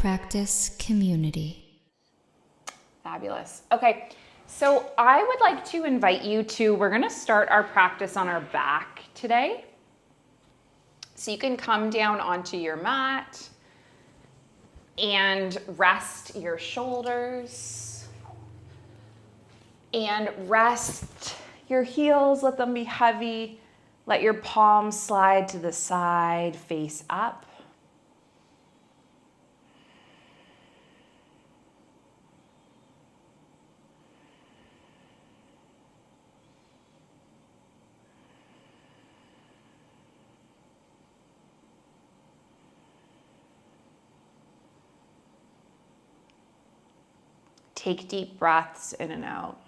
practice community. Fabulous. Okay, so I would like to invite you to, we're going to start our practice on our back today. So you can come down onto your mat and rest your shoulders and rest your heels, let them be heavy. Let your palms slide to the side, face up. Take deep breaths in and out.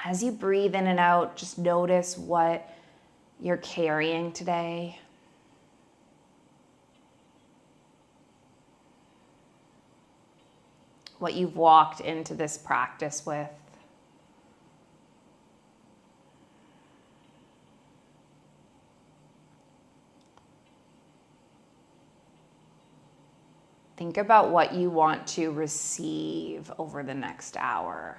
As you breathe in and out, just notice what you're carrying today. What you've walked into this practice with. Think about what you want to receive over the next hour.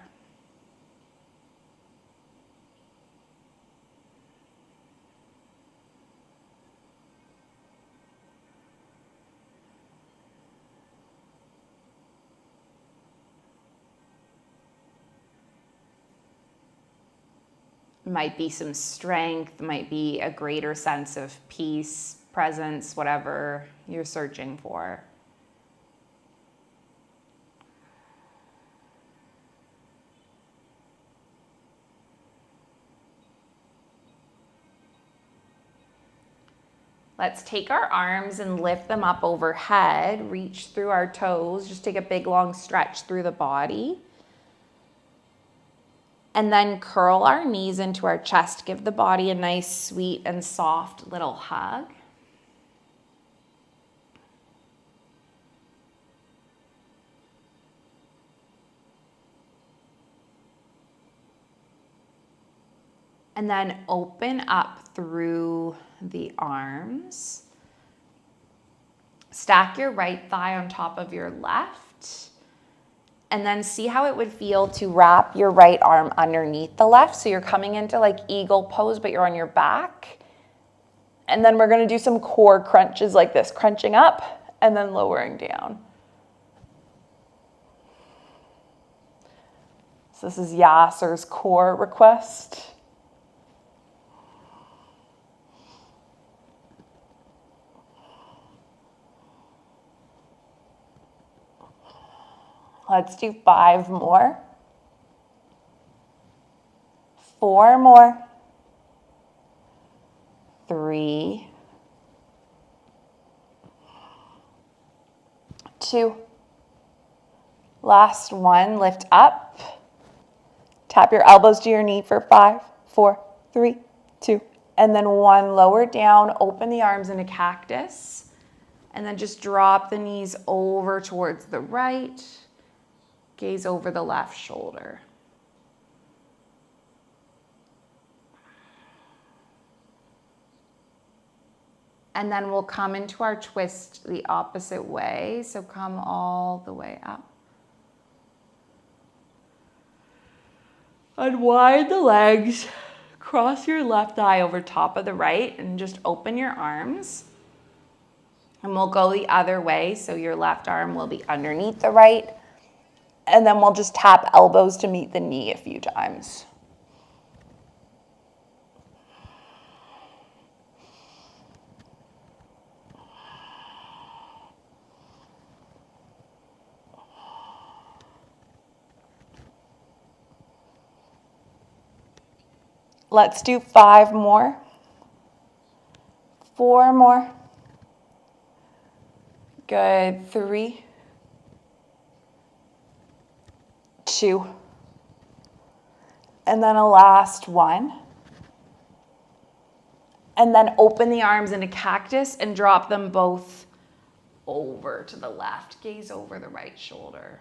Might be some strength, might be a greater sense of peace, presence, whatever you're searching for. Let's take our arms and lift them up overhead, reach through our toes, just take a big long stretch through the body. And then curl our knees into our chest. Give the body a nice, sweet, and soft little hug. And then open up through the arms. Stack your right thigh on top of your left. And then see how it would feel to wrap your right arm underneath the left. So you're coming into like eagle pose, but you're on your back. And then we're going to do some core crunches like this, crunching up and then lowering down. So this is Yasser's core request. Let's do 5 more. 4 more. 3. 2. Last one, lift up. Tap your elbows to your knee for 5, 4, 3, 2. And then 1, lower down, open the arms in a cactus. And then just drop the knees over towards the right. Gaze over the left shoulder. And then we'll come into our twist the opposite way. So come all the way up. Unwind the legs. Cross your left thigh over top of the right and just open your arms. And we'll go the other way. So your left arm will be underneath the right. And then we'll just tap elbows to meet the knee a few times. Let's do 5 more. 4 more. Good. 3. 2. And then a last one. And then open the arms into cactus and drop them both over to the left. Gaze over the right shoulder.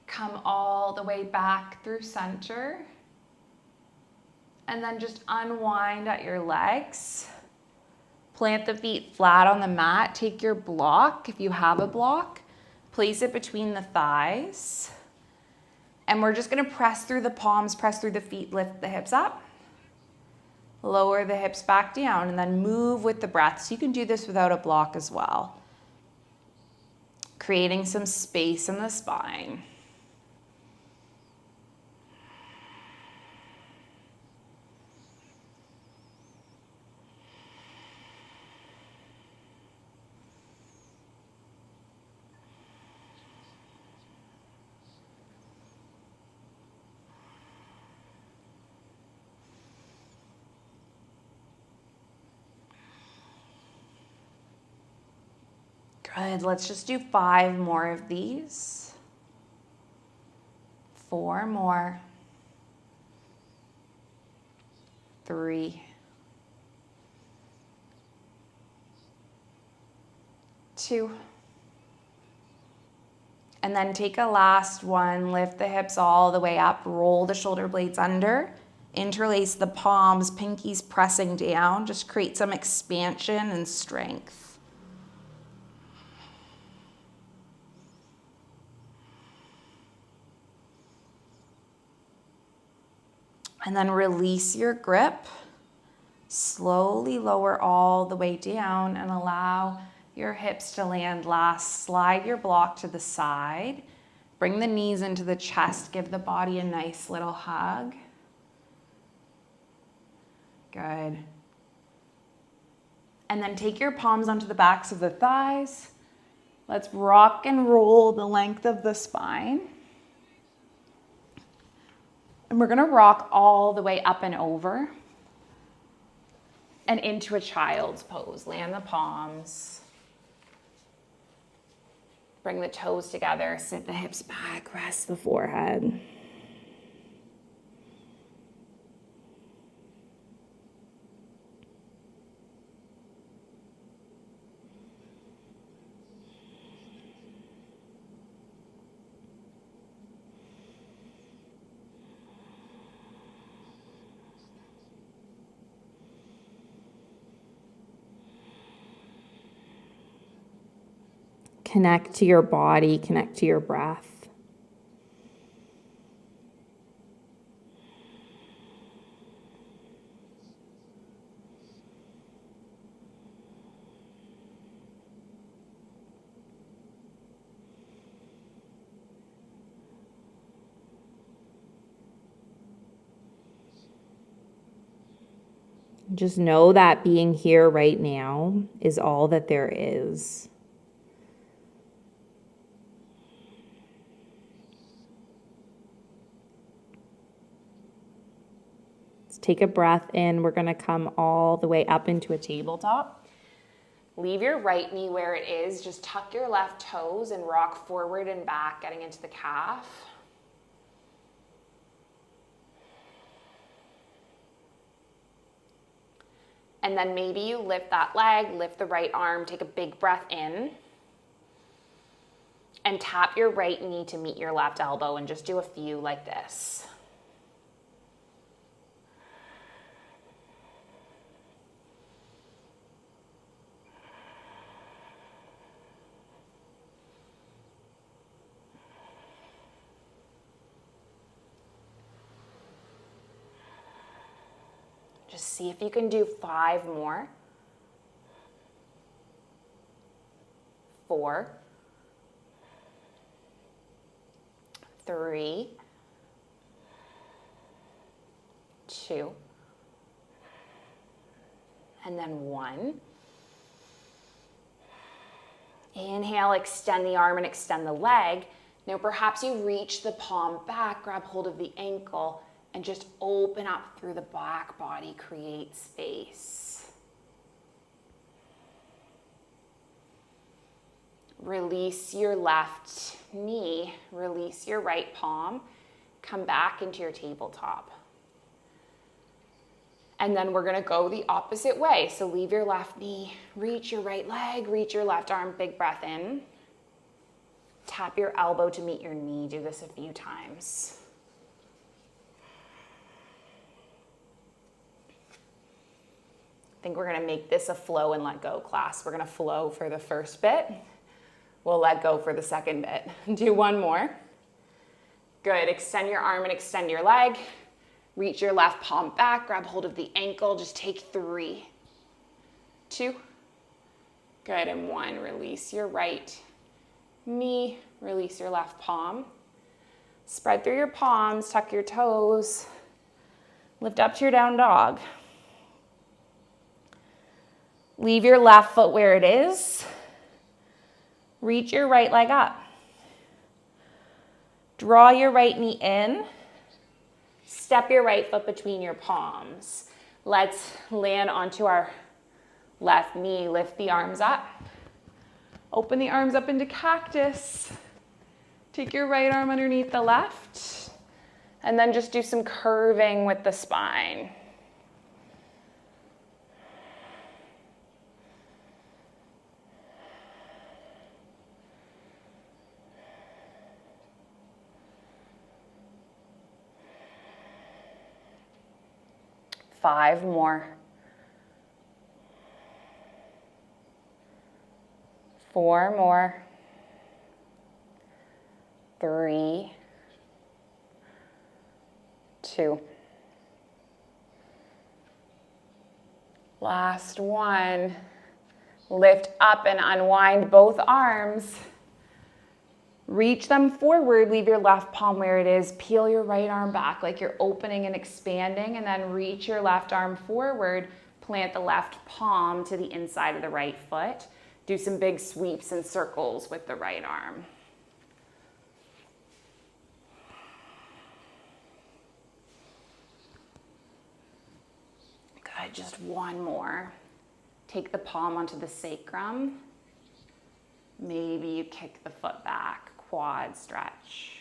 Come all the way back through center. And then just unwind at your legs. Plant the feet flat on the mat. Take your block, if you have a block. Place it between the thighs. And we're just going to press through the palms, press through the feet, lift the hips up. Lower the hips back down, and then move with the breath. So you can do this without a block as well. Creating some space in the spine. Good, let's just do 5 more of these. 4 more. 3. 2. And then take a last one, lift the hips all the way up, roll the shoulder blades under, interlace the palms, pinkies pressing down, just create some expansion and strength. And then release your grip. Slowly lower all the way down and allow your hips to land last. Slide your block to the side. Bring the knees into the chest. Give the body a nice little hug. Good. And then take your palms onto the backs of the thighs. Let's rock and roll the length of the spine. And we're gonna rock all the way up and over and into a child's pose. Land the palms. Bring the toes together, sit the hips back, rest the forehead. Connect to your body, connect to your breath. Just know that being here right now is all that there is. Take a breath in. We're going to come all the way up into a tabletop. Leave your right knee where it is. Just tuck your left toes and rock forward and back, getting into the calf. And then maybe you lift that leg, lift the right arm, take a big breath in. And tap your right knee to meet your left elbow and just do a few like this. Just see if you can do 5 more. 4. 3. 2. And then 1. Inhale, extend the arm and extend the leg. Now perhaps you reach the palm back, grab hold of the ankle, and just open up through the back body, create space. Release your left knee, release your right palm, come back into your tabletop. And then we're gonna go the opposite way. So leave your left knee, reach your right leg, reach your left arm, big breath in. Tap your elbow to meet your knee. Do this a few times. I think we're gonna make this a flow and let go class. We're gonna flow for the first bit. We'll let go for the second bit. Do one more. Good, extend your arm and extend your leg. Reach your left palm back, grab hold of the ankle. Just take 3, 2, good, and 1. Release your right knee, release your left palm. Spread through your palms, tuck your toes. Lift up to your down dog. Leave your left foot where it is. Reach your right leg up. Draw your right knee in. Step your right foot between your palms. Let's land onto our left knee. Lift the arms up. Open the arms up into cactus. Take your right arm underneath the left. And then just do some curving with the spine. Five more. 4 more. 3, 2. Last one. Lift up and unwind both arms. Reach them forward, leave your left palm where it is, peel your right arm back like you're opening and expanding, and then reach your left arm forward, plant the left palm to the inside of the right foot. Do some big sweeps and circles with the right arm. Good, just one more. Take the palm onto the sacrum. Maybe you kick the foot back. Quad stretch.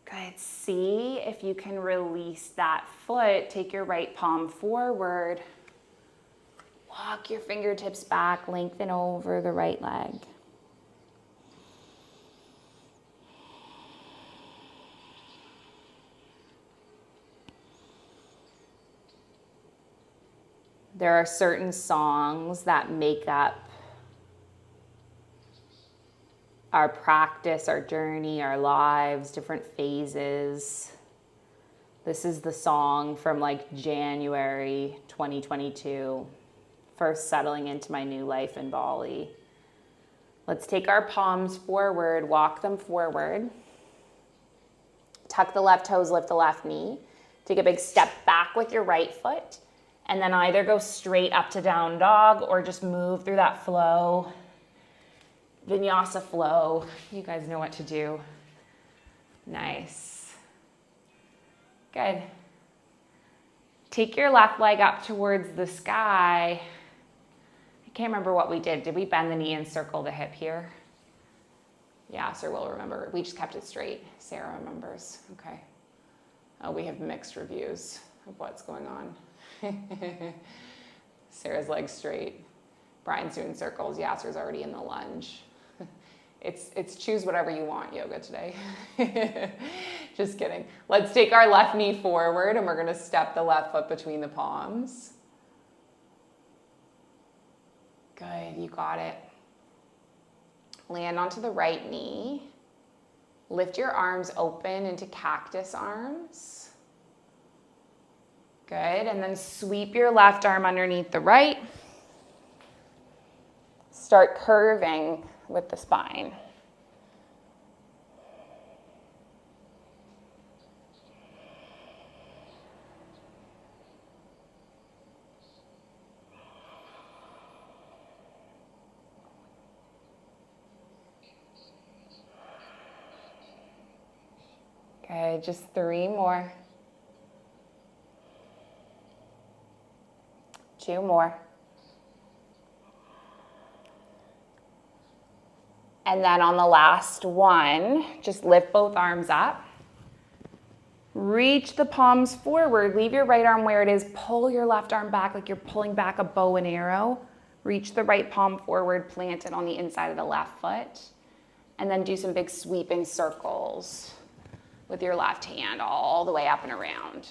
Good. See if you can release that foot. Take your right palm forward. Walk your fingertips back. Lengthen over the right leg. There are certain songs that make up our practice, our journey, our lives, different phases. This is the song from like January 2022, first settling into my new life in Bali. Let's take our palms forward, walk them forward. Tuck the left toes, lift the left knee. Take a big step back with your right foot. And then either go straight up to down dog or just move through that flow. Vinyasa flow. You guys know what to do. Nice. Good. Take your left leg up towards the sky. I can't remember what we did. Did we bend the knee and circle the hip here? Yeah, Sir will remember. We just kept it straight. Sarah remembers. Okay. Oh, we have mixed reviews of what's going on. Sarah's legs straight. Brian's doing circles. Yasser's already in the lunge. It's choose whatever you want yoga today. Just kidding. Let's take our left knee forward and we're going to step the left foot between the palms. Good, you got it. Land onto the right knee. Lift your arms open into cactus arms. Good, and then sweep your left arm underneath the right. Start curving with the spine. Good, just 3 more. 2 more. And then on the last one, just lift both arms up. Reach the palms forward. Leave your right arm where it is. Pull your left arm back like you're pulling back a bow and arrow. Reach the right palm forward, plant it on the inside of the left foot. And then do some big sweeping circles with your left hand all the way up and around.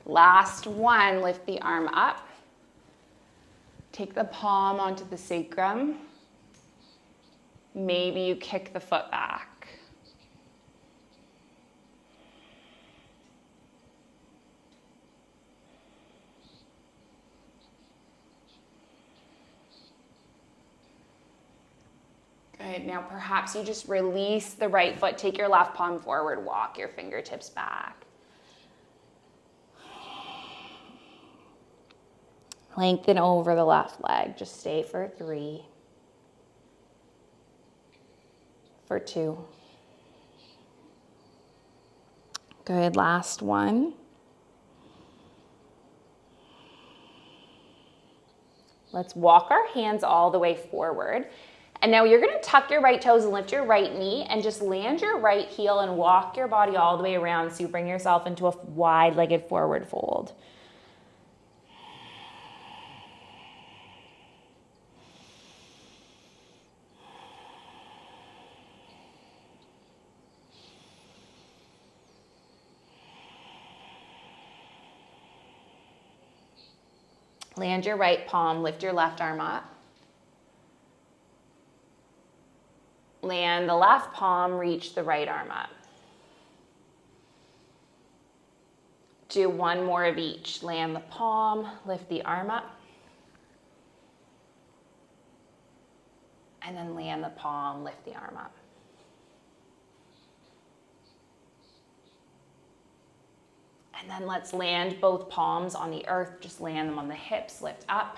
Last one, lift the arm up. Take the palm onto the sacrum. Maybe you kick the foot back. Good. Now perhaps you just release the right foot. Take your left palm forward. Walk your fingertips back. Lengthen over the left leg. Just stay for 3. For 2. Good. Last one. Let's walk our hands all the way forward. And now you're going to tuck your right toes and lift your right knee and just land your right heel and walk your body all the way around so you bring yourself into a wide-legged forward fold. Land your right palm, lift your left arm up. Land the left palm, reach the right arm up. Do one more of each. Land the palm, lift the arm up. And then land the palm, lift the arm up. And then let's land both palms on the earth. Just land them on the hips, lift up.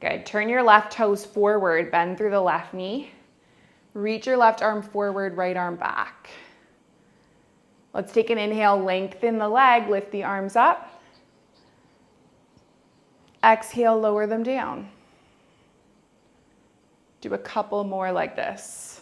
Good. Turn your left toes forward, bend through the left knee. Reach your left arm forward, right arm back. Let's take an inhale, lengthen the leg, lift the arms up. Exhale, lower them down. Do a couple more like this.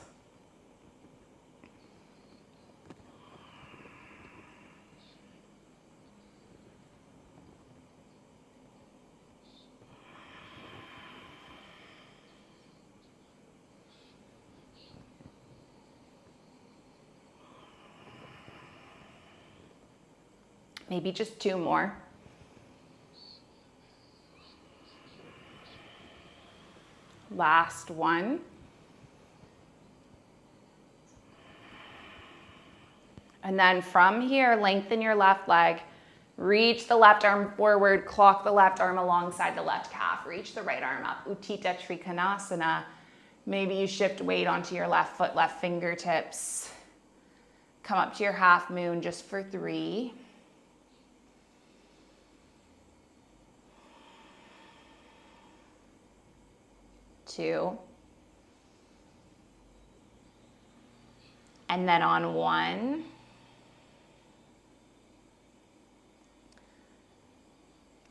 Maybe just 2 more. Last one. And then from here, lengthen your left leg. Reach the left arm forward, clock the left arm alongside the left calf. Reach the right arm up, Utthita Trikonasana. Maybe you shift weight onto your left foot, left fingertips. Come up to your half moon just for 3. 2. And then on 1.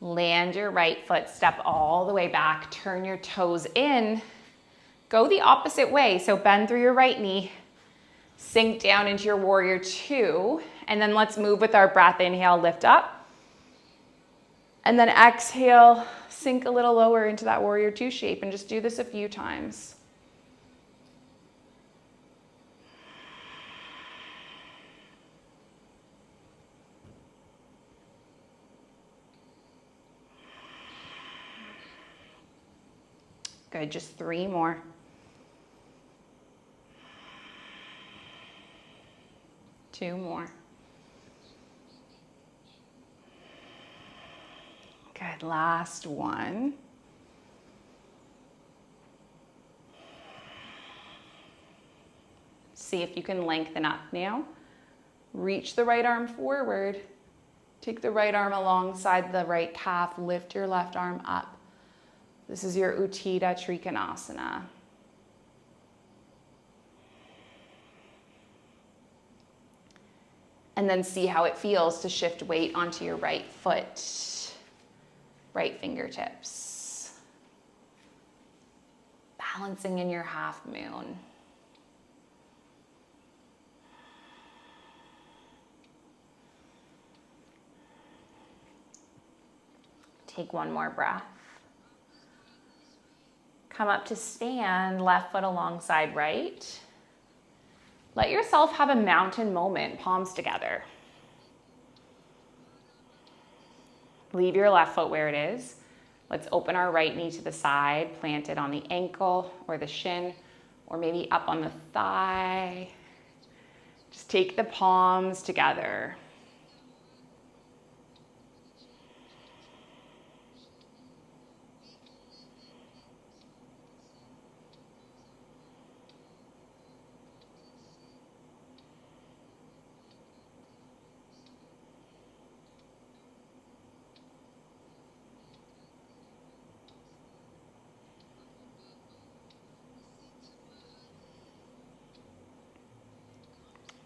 Land your right foot, step all the way back, turn your toes in. Go the opposite way, so bend through your right knee, sink down into your warrior 2, and then let's move with our breath. Inhale, lift up. And then exhale, sink a little lower into that warrior 2 shape, and just do this a few times. Good, just 3 more. Two more. Good, last one. See if you can lengthen up now. Reach the right arm forward. Take the right arm alongside the right calf. Lift your left arm up. This is your Utthita Trikonasana. And then see how it feels to shift weight onto your right foot, right fingertips. Balancing in your half moon. Take one more breath. Come up to stand, left foot alongside right. Let yourself have a mountain moment, palms together. Leave your left foot where it is. Let's open our right knee to the side, plant it on the ankle or the shin, or maybe up on the thigh. Just take the palms together.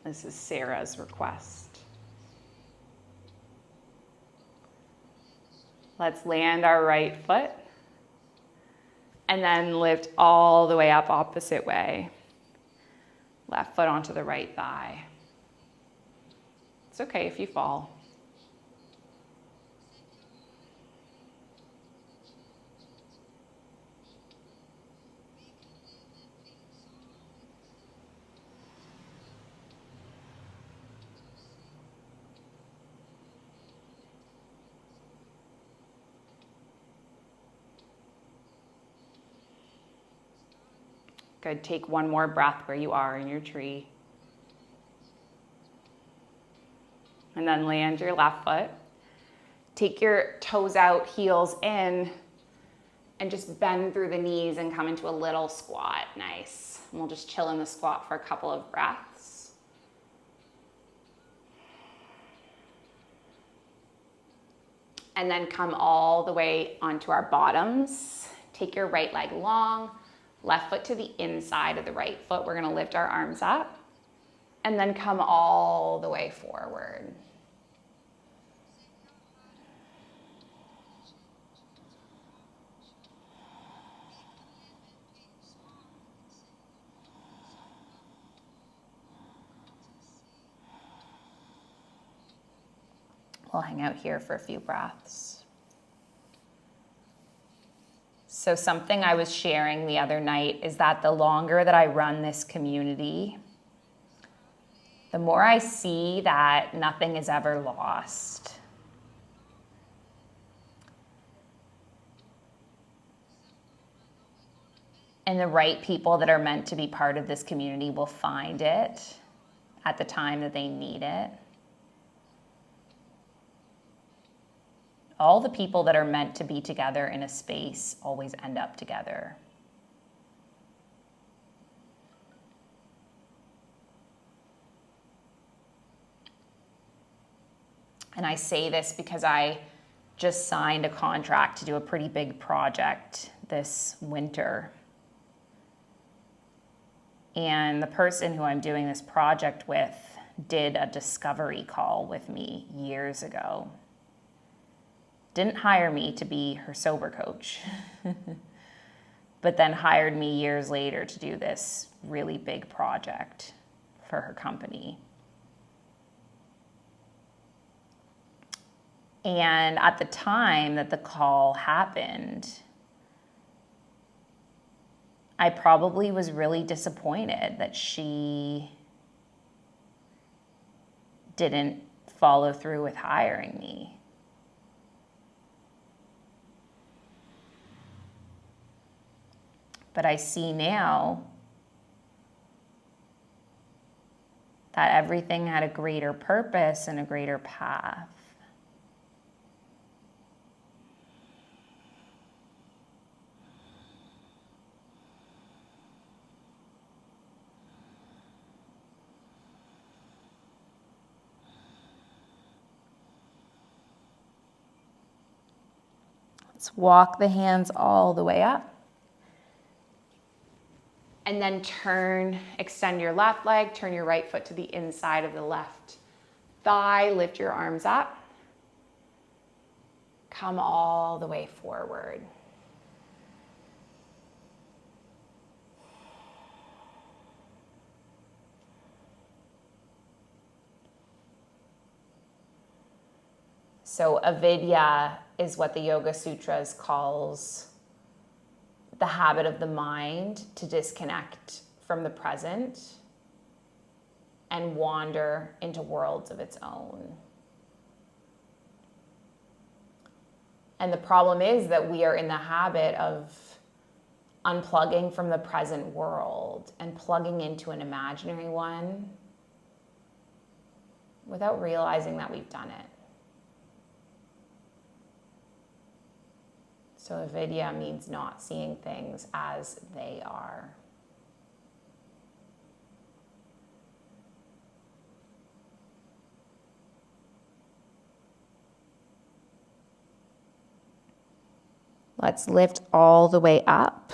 This is Sarah's request. Let's land our right foot and then lift all the way up opposite way. Left foot onto the right thigh. It's okay if you fall. Good, take one more breath where you are in your tree. And then land your left foot. Take your toes out, heels in, and just bend through the knees and come into a little squat. Nice. And we'll just chill in the squat for a couple of breaths. And then come all the way onto our bottoms. Take your right leg long. Left foot to the inside of the right foot. We're gonna lift our arms up and then come all the way forward. We'll hang out here for a few breaths. So something I was sharing the other night is that the longer that I run this community, the more I see that nothing is ever lost. And the right people that are meant to be part of this community will find it at the time that they need it. All the people that are meant to be together in a space always end up together. And I say this because I just signed a contract to do a pretty big project this winter. And the person who I'm doing this project with did a discovery call with me years ago. Didn't hire me to be her sober coach, but then hired me years later to do this really big project for her company. And at the time that the call happened, I probably was really disappointed that she didn't follow through with hiring me. But I see now that everything had a greater purpose and a greater path. Let's walk the hands all the way up. And then extend your left leg, turn your right foot to the inside of the left thigh, lift your arms up. Come all the way forward. So avidya is what the Yoga Sutras calls the habit of the mind to disconnect from the present and wander into worlds of its own. And the problem is that we are in the habit of unplugging from the present world and plugging into an imaginary one without realizing that we've done it. So avidya means not seeing things as they are. Let's lift all the way up.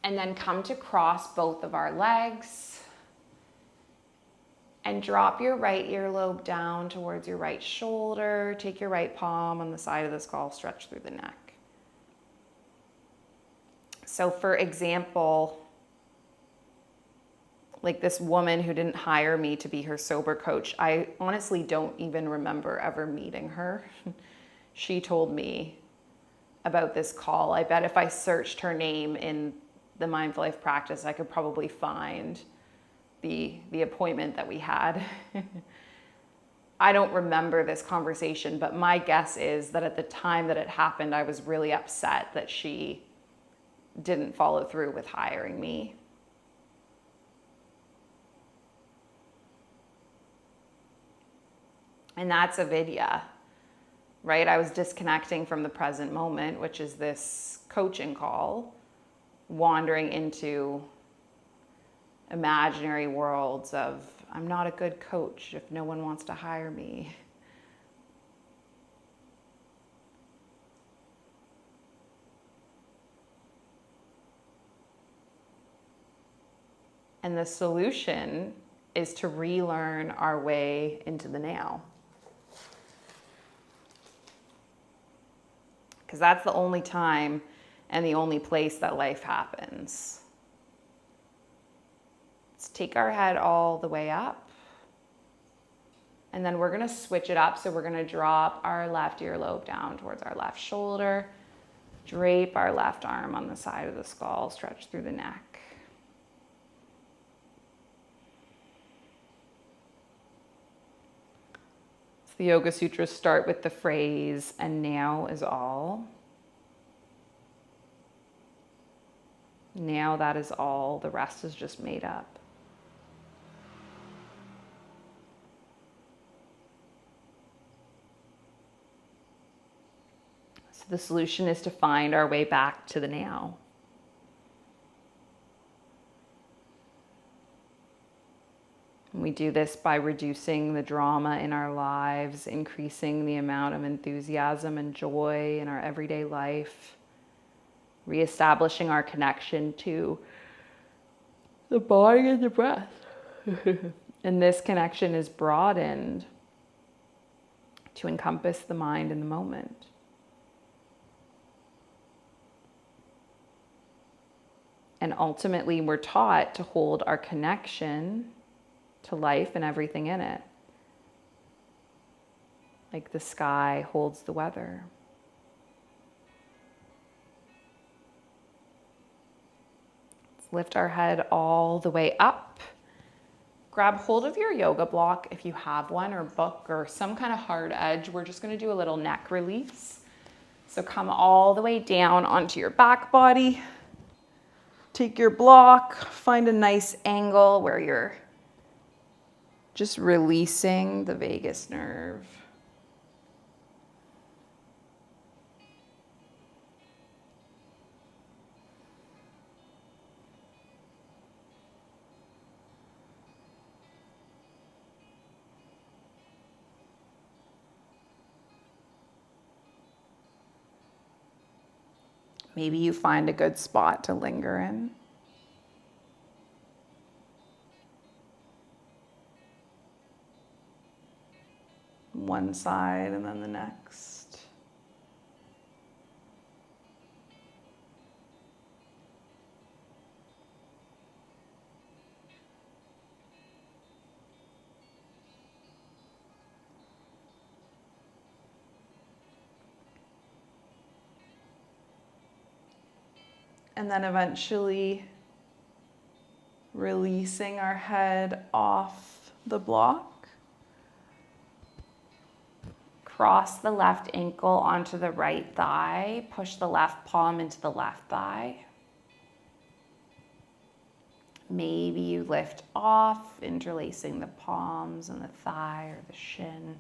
And then come to cross both of our legs. And drop your right earlobe down towards your right shoulder. Take your right palm on the side of the skull, stretch through the neck. So for example, like this woman who didn't hire me to be her sober coach, I honestly don't even remember ever meeting her. She told me about this call. I bet if I searched her name in the Mindful Life practice, I could probably find the appointment that we had. I don't remember this conversation, but my guess is that at the time that it happened, I was really upset that she didn't follow through with hiring me. And that's avidya, right? I was disconnecting from the present moment, which is this coaching call, wandering into imaginary worlds of, I'm not a good coach if no one wants to hire me. And the solution is to relearn our way into the now. Because that's the only time and the only place that life happens. Let's take our head all the way up. And then we're going to switch it up. So we're going to drop our left earlobe down towards our left shoulder. Drape our left arm on the side of the skull. Stretch through the neck. So the Yoga Sutras start with the phrase, and now is all. Now that is all. The rest is just made up. The solution is to find our way back to the now. And we do this by reducing the drama in our lives, increasing the amount of enthusiasm and joy in our everyday life, reestablishing our connection to the body and the breath. And this connection is broadened to encompass the mind in the moment. And ultimately, we're taught to hold our connection to life and everything in it, like the sky holds the weather. Let's lift our head all the way up. Grab hold of your yoga block if you have one, or book, or some kind of hard edge. We're just going to do a little neck release. So come all the way down onto your back body. Take your block, find a nice angle where you're just releasing the vagus nerve. Maybe you find a good spot to linger in. one side and then the next. And then eventually releasing our head off the block. Cross the left ankle onto the right thigh. Push the left palm into the left thigh. Maybe you lift off, interlacing the palms and the thigh or the shin.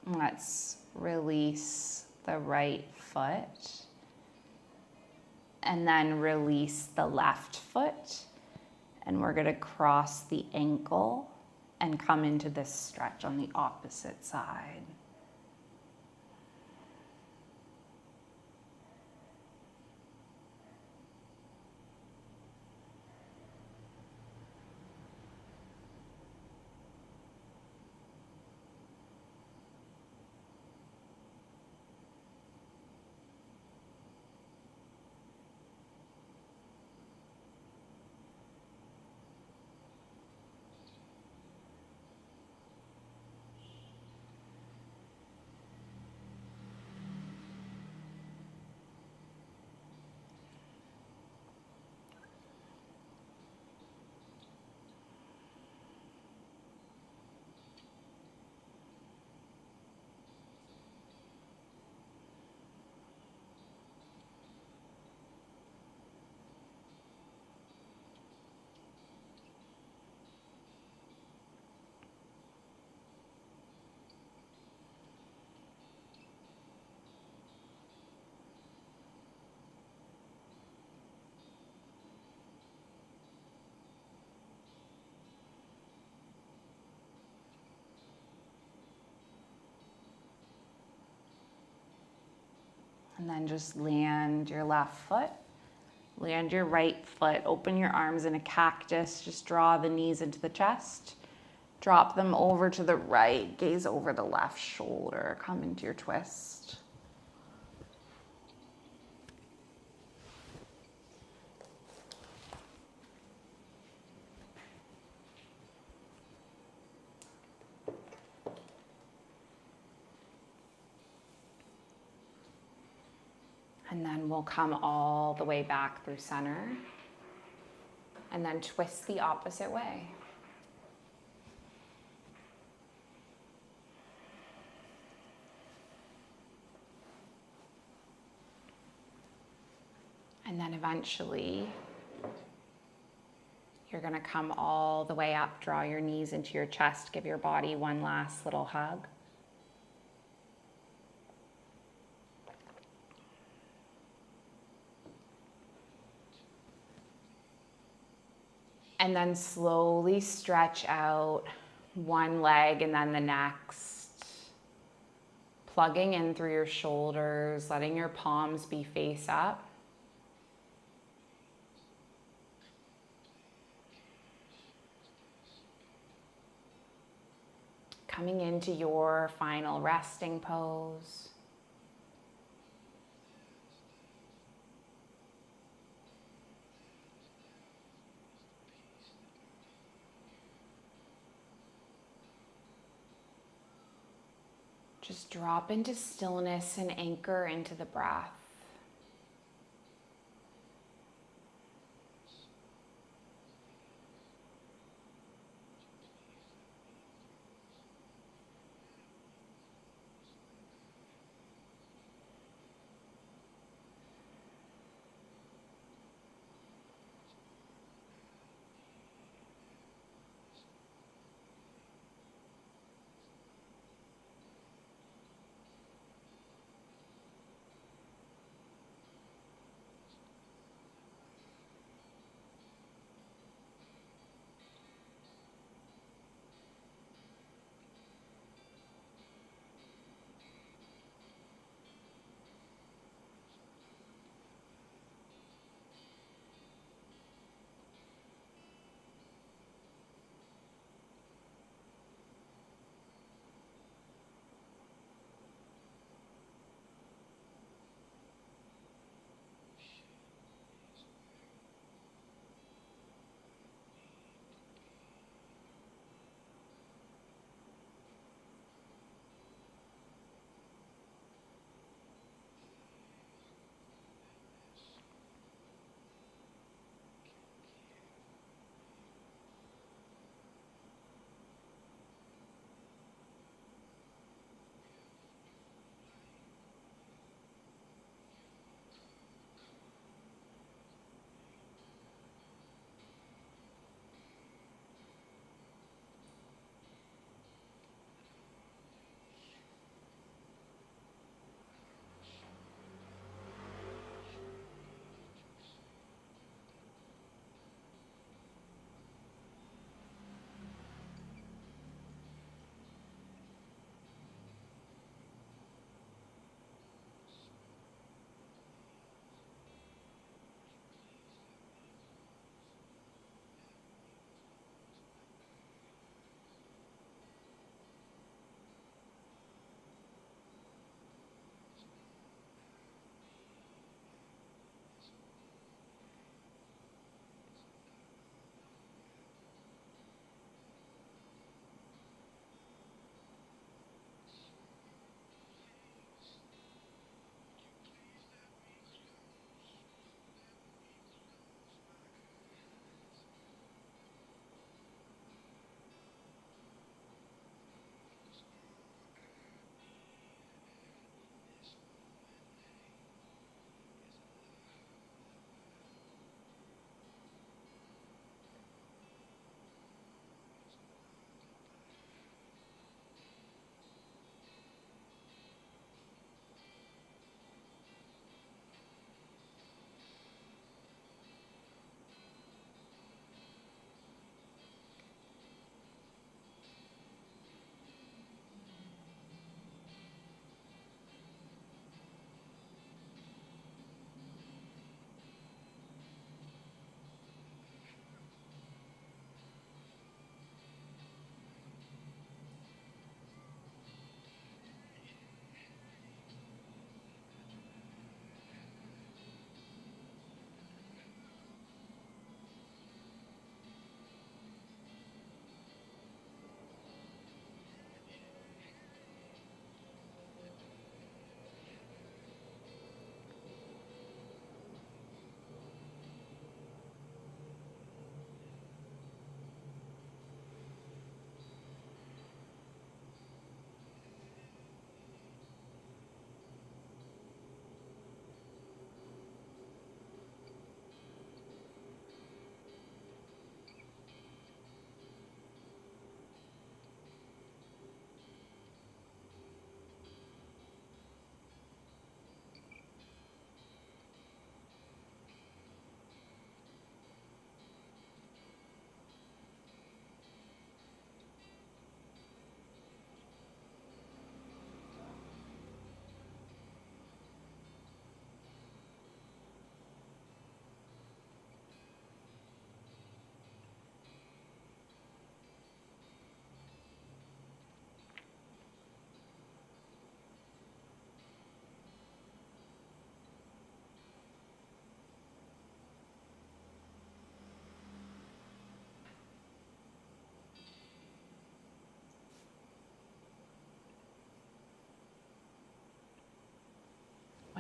Let's release the right foot and then release the left foot. And we're going to cross the ankle and come into this stretch on the opposite side. And then just land your left foot, land your right foot, open your arms in a cactus, just draw the knees into the chest, drop them over to the right, gaze over the left shoulder, come into your twist. And then we'll come all the way back through center and then twist the opposite way. And then eventually you're going to come all the way up, draw your knees into your chest, give your body one last little hug. And then slowly stretch out one leg and then the next. Plugging in through your shoulders, letting your palms be face up. Coming into your final resting pose. Just drop into stillness and anchor into the breath.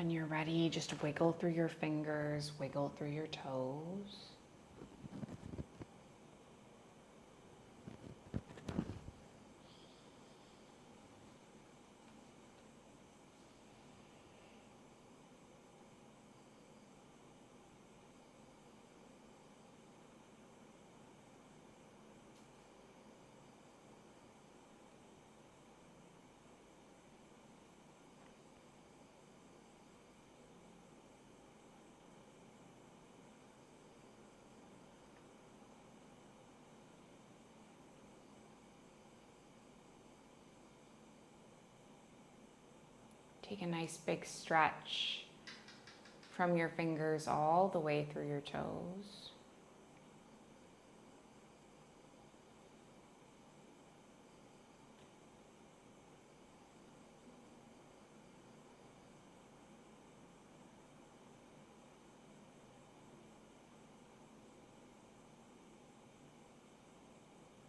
When you're ready, just wiggle through your fingers, wiggle through your toes. Take a nice big stretch from your fingers all the way through your toes.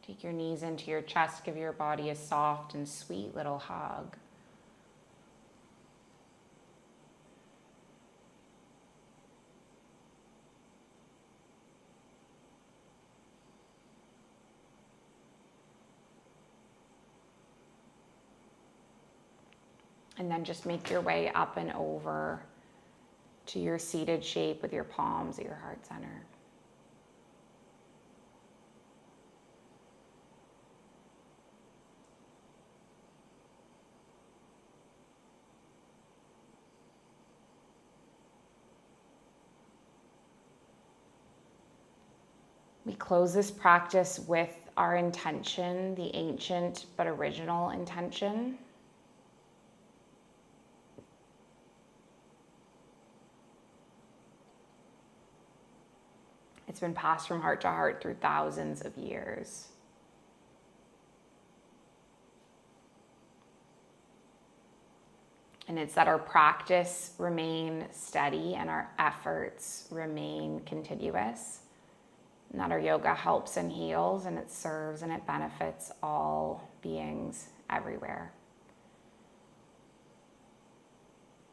Take your knees into your chest, give your body a soft and sweet little hug. And then just make your way up and over to your seated shape with your palms at your heart center. We close this practice with our intention, the ancient but original intention. It's been passed from heart to heart through thousands of years. And it's that our practice remain steady and our efforts remain continuous. And that our yoga helps and heals, and it serves and it benefits all beings everywhere.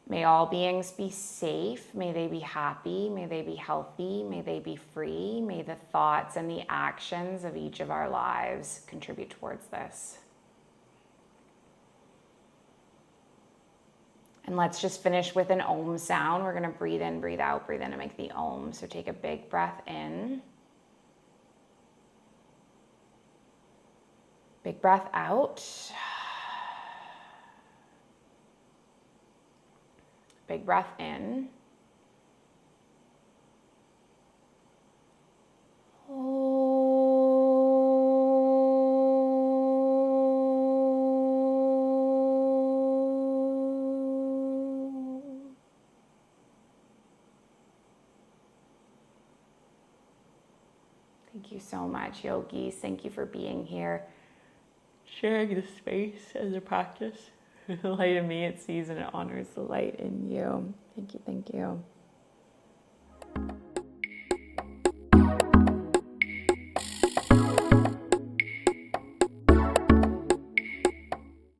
May all beings be safe, may they be happy, may they be healthy, may they be free, may the thoughts and the actions of each of our lives contribute towards this. And let's just finish with an Om sound. We're gonna breathe in, breathe out, and make the Om. So take a big breath in. Big breath out. Big breath in. Thank you so much, yogis. Thank you for being here, sharing the space and the practice. The light in me, it sees and it honors the light in you. Thank you, thank you.